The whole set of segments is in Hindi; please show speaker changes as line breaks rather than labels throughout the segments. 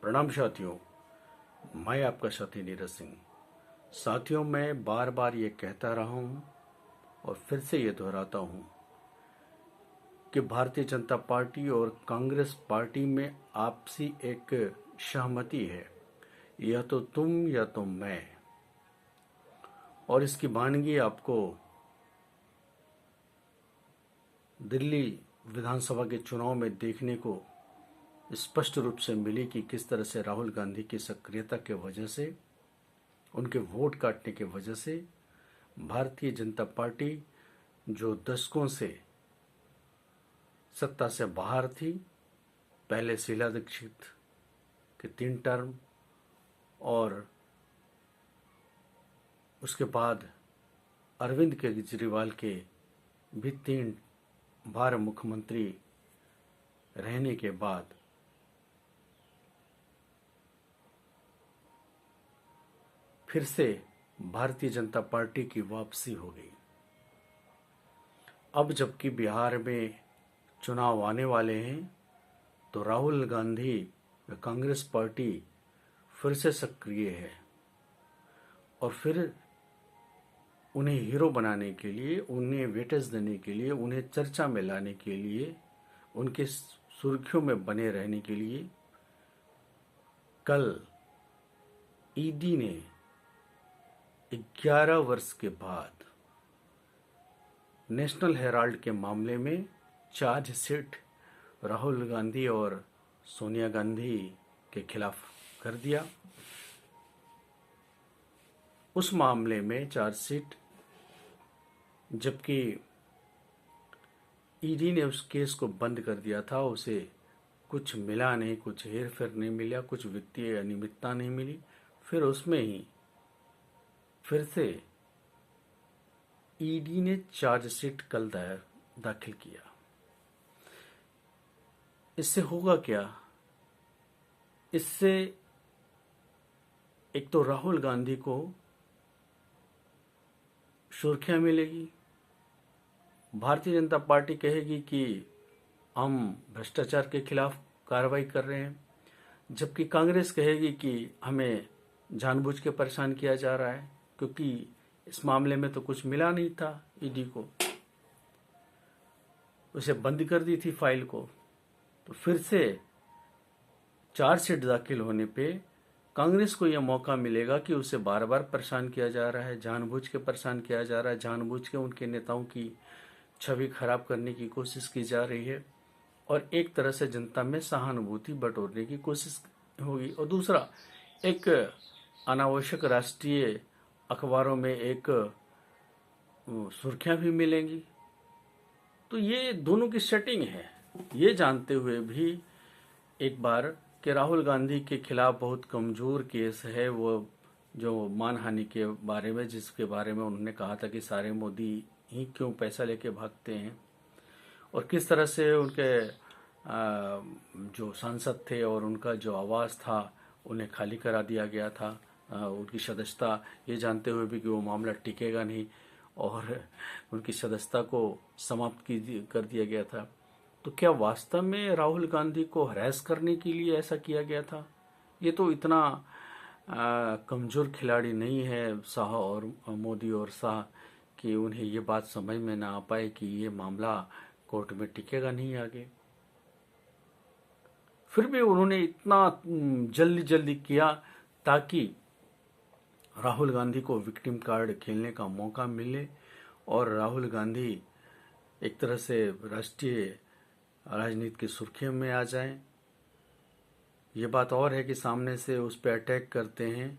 प्रणाम साथियों। मैं आपका साथी नीरज सिंह। साथियों, मैं बार बार ये कहता रहा हूँ और फिर से ये दोहराता हूँ कि भारतीय जनता पार्टी और कांग्रेस पार्टी में आपसी एक सहमति है, या तो तुम या तो मैं। और इसकी वानगी आपको दिल्ली विधानसभा के चुनाव में देखने को स्पष्ट रूप से मिली कि किस तरह से राहुल गांधी की सक्रियता के वजह से, उनके वोट काटने की वजह से भारतीय जनता पार्टी, जो दशकों से सत्ता से बाहर थी, पहले शीला दीक्षित के 3 टर्म और उसके बाद अरविंद केजरीवाल के भी 3 बार मुख्यमंत्री रहने के बाद फिर से भारतीय जनता पार्टी की वापसी हो गई। अब जबकि बिहार में चुनाव आने वाले हैं, तो राहुल गांधी व कांग्रेस पार्टी फिर से सक्रिय है और फिर उन्हें हीरो बनाने के लिए, उन्हें वेटेज देने के लिए, उन्हें चर्चा में लाने के लिए, उनके सुर्खियों में बने रहने के लिए कल ईडी ने 11 वर्ष के बाद नेशनल हेराल्ड के मामले में चार्जशीट राहुल गांधी और सोनिया गांधी के खिलाफ कर दिया। उस मामले में चार्जशीट, जबकि ईडी ने उस केस को बंद कर दिया था, उसे कुछ मिला नहीं, कुछ हेर फेर नहीं मिला, कुछ वित्तीय अनियमितता नहीं मिली, फिर उसमें ही फिर से ईडी ने चार्जशीट कल दाखिल किया। इससे होगा क्या? इससे एक तो राहुल गांधी को सुर्खियां मिलेगी, भारतीय जनता पार्टी कहेगी कि हम भ्रष्टाचार के खिलाफ कार्रवाई कर रहे हैं, जबकि कांग्रेस कहेगी कि हमें जानबूझ के परेशान किया जा रहा है, क्योंकि इस मामले में तो कुछ मिला नहीं था। ईडी को उसे बंद कर दी थी फाइल को, तो फिर से चार्जशीट दाखिल होने पे कांग्रेस को यह मौका मिलेगा कि उसे बार बार परेशान किया जा रहा है, जानबूझ के परेशान किया जा रहा है, जानबूझ के उनके नेताओं की छवि खराब करने की कोशिश की जा रही है और एक तरह से जनता में सहानुभूति बटोरने की कोशिश होगी। और दूसरा, एक अनावश्यक राष्ट्रीय अखबारों में एक सुर्खियां भी मिलेंगी। तो ये दोनों की सेटिंग है। ये जानते हुए भी एक बार कि राहुल गांधी के खिलाफ बहुत कमजोर केस है, वो जो मानहानि के बारे में, जिसके बारे में उन्होंने कहा था कि सारे मोदी ही क्यों पैसा लेके भागते हैं, और किस तरह से उनके जो सांसद थे और उनका जो आवास था उन्हें खाली करा दिया गया था, उनकी सदस्यता, ये जानते हुए भी कि वो मामला टिकेगा नहीं और उनकी सदस्यता को समाप्त कर दिया गया था। तो क्या वास्तव में राहुल गांधी को हरास करने के लिए ऐसा किया गया था? ये तो इतना कमजोर खिलाड़ी नहीं है शाह और मोदी और शाह कि उन्हें ये बात समझ में ना आ पाए कि ये मामला कोर्ट में टिकेगा नहीं आगे। फिर भी उन्होंने इतना जल्दी जल्दी किया ताकि राहुल गांधी को विक्टिम कार्ड खेलने का मौका मिले और राहुल गांधी एक तरह से राष्ट्रीय राजनीति की सुर्खियों में आ जाएं। ये बात और है कि सामने से उस पर अटैक करते हैं,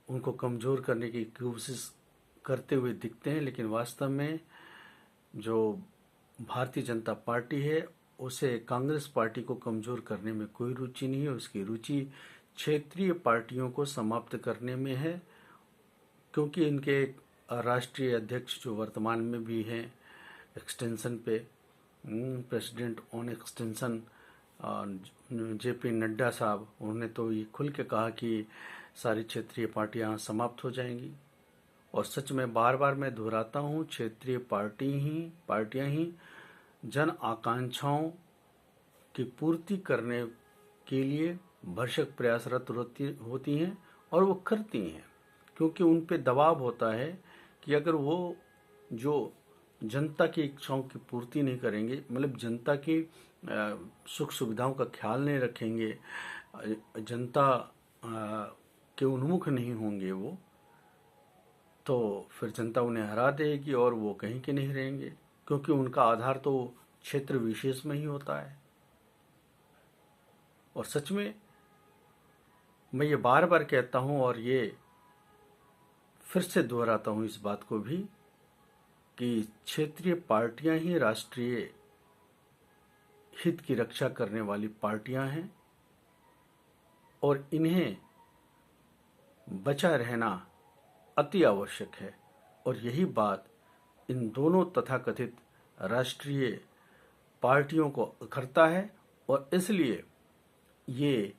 उनको कमजोर करने की कोशिश करते हुए दिखते हैं, लेकिन वास्तव में जो भारतीय जनता पार्टी है उसे कांग्रेस पार्टी को कमजोर करने में कोई रुचि नहीं है। उसकी रुचि क्षेत्रीय पार्टियों को समाप्त करने में है, क्योंकि इनके राष्ट्रीय अध्यक्ष जो वर्तमान में भी हैं एक्सटेंशन पे, president on extension JP Nadda साहब, उन्होंने तो ये खुल के कहा कि सारी क्षेत्रीय पार्टियां समाप्त हो जाएंगी। और सच में बार बार मैं दोहराता हूँ, क्षेत्रीय पार्टियां ही जन आकांक्षाओं की पूर्ति करने के लिए भरसक प्रयासरत होती हैं और वो करती हैं, क्योंकि उन पे दबाव होता है कि अगर वो जो जनता की इच्छाओं की पूर्ति नहीं करेंगे, मतलब जनता की सुख सुविधाओं का ख्याल नहीं रखेंगे, जनता के उन्मुख नहीं होंगे वो, तो फिर जनता उन्हें हरा देगी और वो कहीं के नहीं रहेंगे, क्योंकि उनका आधार तो क्षेत्र विशेष में ही होता है। और सच में मैं ये बार बार कहता हूँ और ये फिर से दोहराता हूँ इस बात को भी कि क्षेत्रीय पार्टियां ही राष्ट्रीय हित की रक्षा करने वाली पार्टियां हैं और इन्हें बचा रहना अति आवश्यक है। और यही बात इन दोनों तथाकथित राष्ट्रीय पार्टियों को करता है और इसलिए ये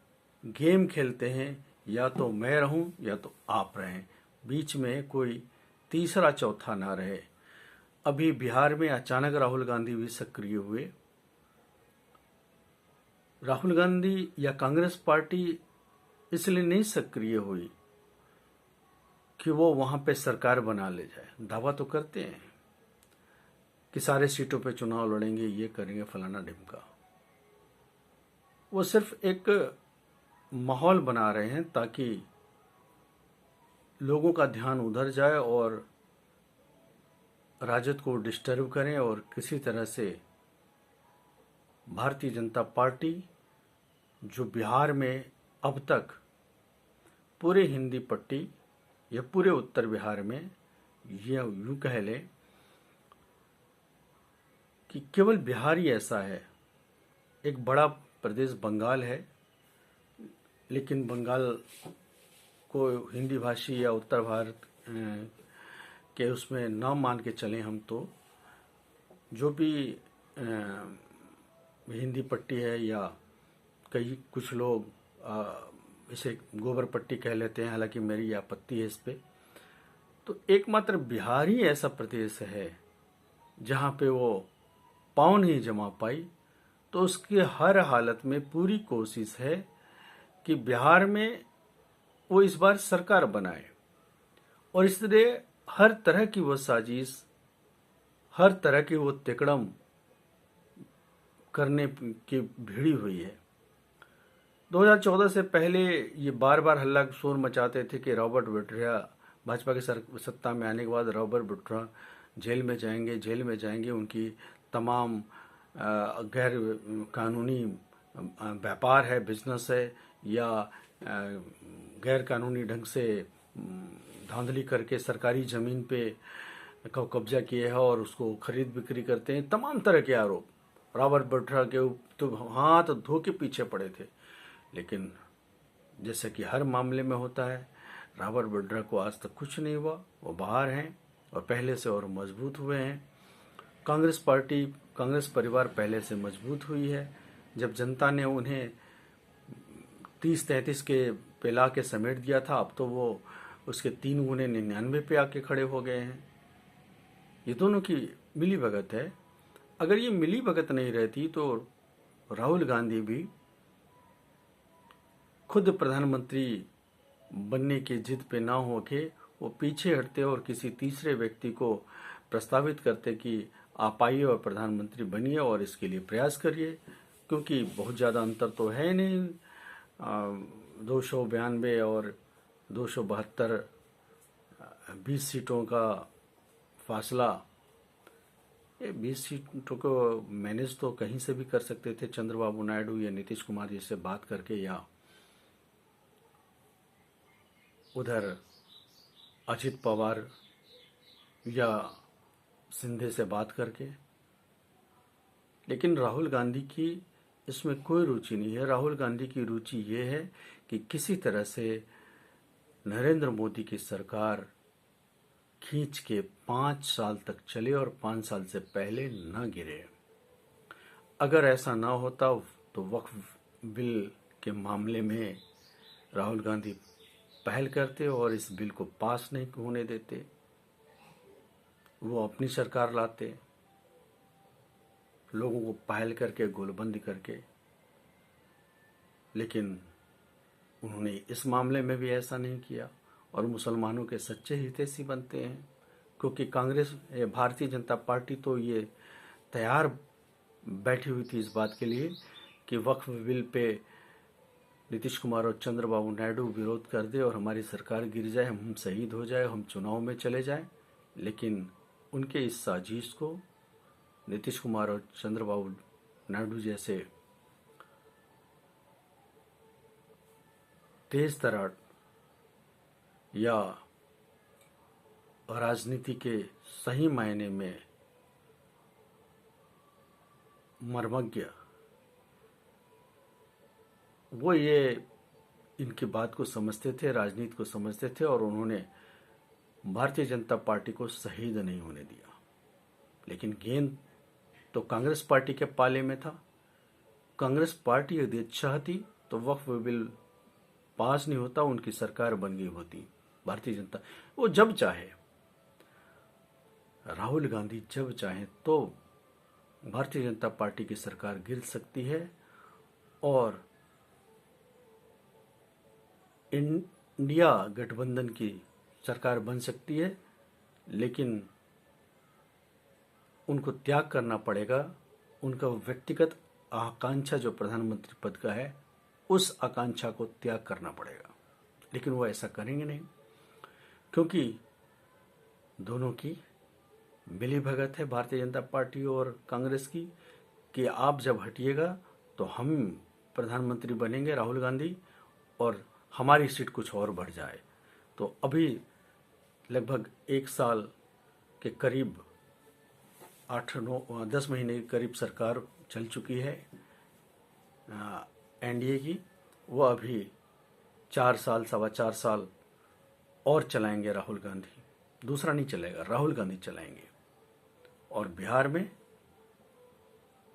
गेम खेलते हैं, या तो मैं रहूं या तो आप रहें, बीच में कोई तीसरा चौथा ना रहे। अभी बिहार में अचानक राहुल गांधी भी सक्रिय हुए। राहुल गांधी या कांग्रेस पार्टी इसलिए नहीं सक्रिय हुई कि वो वहां पे सरकार बना ले जाए। दावा तो करते हैं कि सारे सीटों पे चुनाव लड़ेंगे, ये करेंगे, फलाना ढिमका। वो सिर्फ एक माहौल बना रहे हैं ताकि लोगों का ध्यान उधर जाए और राजद को डिस्टर्ब करें और किसी तरह से भारतीय जनता पार्टी, जो बिहार में अब तक पूरे हिंदी पट्टी या पूरे उत्तर बिहार में, ये यूं कह लें कि केवल बिहार ही ऐसा है। एक बड़ा प्रदेश बंगाल है, लेकिन बंगाल को हिंदी भाषी या उत्तर भारत के उसमें ना मान के चलें हम, तो जो भी हिंदी पट्टी है या कई कुछ लोग इसे गोबर पट्टी कह लेते हैं, हालांकि मेरी आपत्ति है इस पे। तो एकमात्र बिहार ही ऐसा प्रदेश है जहां पे वो पाँव नहीं जमा पाई। तो उसकी हर हालत में पूरी कोशिश है कि बिहार में वो इस बार सरकार बनाए, और इसलिए हर तरह की वो साजिश, हर तरह की वो तिकड़म करने की भिड़ी हुई है। 2014 से पहले ये बार बार हल्ला शोर मचाते थे कि रॉबर्ट वाड्रा, भाजपा के सत्ता में आने के बाद रॉबर्ट वाड्रा जेल में जाएंगे, उनकी तमाम गैर कानूनी व्यापार है, बिजनेस है, या गैर कानूनी ढंग से धांधली करके सरकारी जमीन पे कब्जा किया है और उसको खरीद बिक्री करते हैं। तमाम तरह के आरोप रॉबर्ट वाड्रा के तो हाथ धो के पीछे पड़े थे। लेकिन जैसे कि हर मामले में होता है, रॉबर्ट वाड्रा को आज तक कुछ नहीं हुआ। वो बाहर हैं और पहले से और मजबूत हुए हैं। कांग्रेस परिवार पहले से मजबूत हुई है। जब जनता ने उन्हें 30-33 के पेला के समेट दिया था, अब तो वो उसके 3 गुने 99 पे आके खड़े हो गए हैं। ये दोनों की मिली भगत है। अगर ये मिली भगत नहीं रहती तो राहुल गांधी भी खुद प्रधानमंत्री बनने की जिद पे ना होके वो पीछे हटते और किसी तीसरे व्यक्ति को प्रस्तावित करते कि आप आइए और प्रधानमंत्री बनिए और इसके लिए प्रयास करिए, क्योंकि बहुत ज़्यादा अंतर तो है नहीं। 292 और 272 20 सीटों का फासला, ये 20 सीटों को मैनेज तो कहीं से भी कर सकते थे चंद्रबाबू नायडू या नीतीश कुमार जी से बात करके, या उधर अजित पवार या सिंधे से बात करके। लेकिन राहुल गांधी की इसमें कोई रुचि नहीं है। राहुल गांधी की रुचि ये है कि किसी तरह से नरेंद्र मोदी की सरकार खींच के 5 साल तक चले और 5 साल से पहले न गिरे। अगर ऐसा ना होता तो वक्फ बिल के मामले में राहुल गांधी पहल करते और इस बिल को पास नहीं होने देते, वो अपनी सरकार लाते, लोगों को पहल करके गोलबंदी करके। लेकिन उन्होंने इस मामले में भी ऐसा नहीं किया और मुसलमानों के सच्चे हितैषी बनते हैं, क्योंकि कांग्रेस भारतीय जनता पार्टी तो ये तैयार बैठी हुई थी इस बात के लिए कि वक्फ बिल पे नीतीश कुमार और चंद्रबाबू नायडू विरोध कर दे और हमारी सरकार गिर जाए, हम शहीद हो जाए, हम चुनाव में चले जाएं। लेकिन उनके इस साजिश को नीतीश कुमार और चंद्रबाबू नायडू जैसे तेज तरार या राजनीति के सही मायने में मर्मज्ञ, वो ये इनकी बात को समझते थे, राजनीति को समझते थे और उन्होंने भारतीय जनता पार्टी को शहीद नहीं होने दिया। लेकिन गेंद तो कांग्रेस पार्टी के पाले में था। कांग्रेस पार्टी यदि चाहती तो वक्फ बिल पास नहीं होता, उनकी सरकार बन गई होती। भारतीय जनता वो जब चाहे, राहुल गांधी जब चाहे तो भारतीय जनता पार्टी की सरकार गिर सकती है और इंडिया गठबंधन की सरकार बन सकती है। लेकिन उनको त्याग करना पड़ेगा, उनका व्यक्तिगत आकांक्षा जो प्रधानमंत्री पद का है उस आकांक्षा को त्याग करना पड़ेगा। लेकिन वो ऐसा करेंगे नहीं, क्योंकि दोनों की मिली भगत है भारतीय जनता पार्टी और कांग्रेस की कि आप जब हटिएगा तो हम प्रधानमंत्री बनेंगे राहुल गांधी और हमारी सीट कुछ और बढ़ जाए। तो अभी लगभग 1 साल के करीब 8-9-10 महीने के करीब सरकार चल चुकी है एनडीए की। वो अभी 4 साल 4.25 साल और चलाएंगे राहुल गांधी, दूसरा नहीं चलेगा, राहुल गांधी चलाएंगे। और बिहार में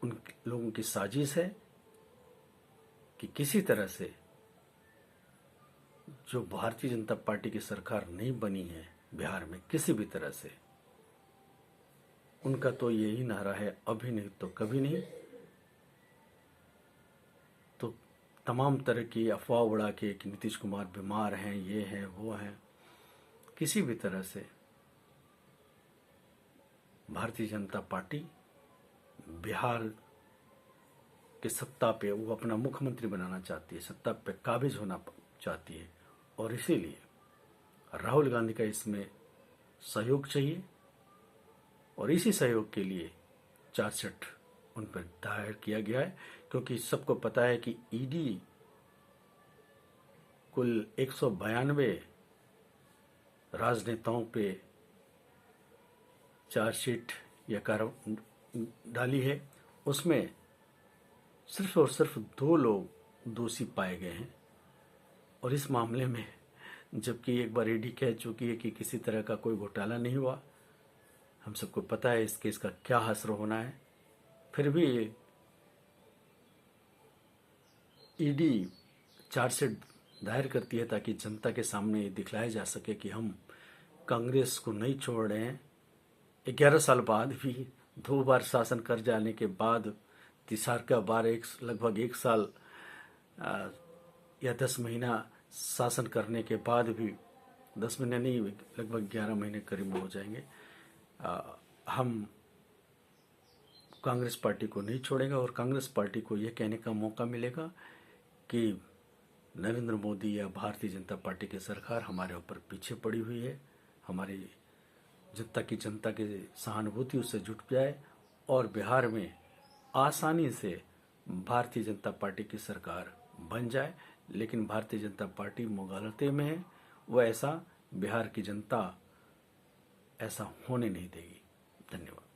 उन लोगों की साजिश है कि किसी तरह से जो भारतीय जनता पार्टी की सरकार नहीं बनी है बिहार में, किसी भी तरह से, उनका तो यही नारा है अभी नहीं तो कभी नहीं। तो तमाम तरह की अफवाह उड़ा के कि नीतीश कुमार बीमार हैं, ये हैं, वो हैं, किसी भी तरह से भारतीय जनता पार्टी बिहार के सत्ता पे वो अपना मुख्यमंत्री बनाना चाहती है, सत्ता पे काबिज होना चाहती है और इसीलिए राहुल गांधी का इसमें सहयोग चाहिए और इसी सहयोग के लिए चार्जशीट उन पर दायर किया गया है। क्योंकि सबको पता है कि ईडी कुल 192 राजनेताओं पे चार्जशीट या कार्रवाई डाली है, उसमें सिर्फ और सिर्फ 2 लोग दोषी पाए गए हैं। और इस मामले में जबकि एक बार ईडी कह चुकी है कि किसी तरह का कोई घोटाला नहीं हुआ, हम सबको पता है इस केस का क्या हश्र होना है, फिर भी ईडी चार्जशीट दायर करती है ताकि जनता के सामने ये दिखलाया जा सके कि हम कांग्रेस को नहीं छोड़ रहे हैं। 11 साल बाद भी 2 बार शासन कर जाने के बाद तीसरा बार लगभग 1 साल या 10 महीना शासन करने के बाद भी, 10 महीने नहीं, लगभग 11 महीने करीब हो जाएंगे, हम कांग्रेस पार्टी को नहीं छोड़ेंगे और कांग्रेस पार्टी को यह कहने का मौका मिलेगा कि नरेंद्र मोदी या भारतीय जनता पार्टी की सरकार हमारे ऊपर पीछे पड़ी हुई है, हमारी जनता की सहानुभूति उससे जुट जाए और बिहार में आसानी से भारतीय जनता पार्टी की सरकार बन जाए। लेकिन भारतीय जनता पार्टी मुगालते में है, वह ऐसा बिहार की जनता ऐसा होने नहीं देगी। धन्यवाद।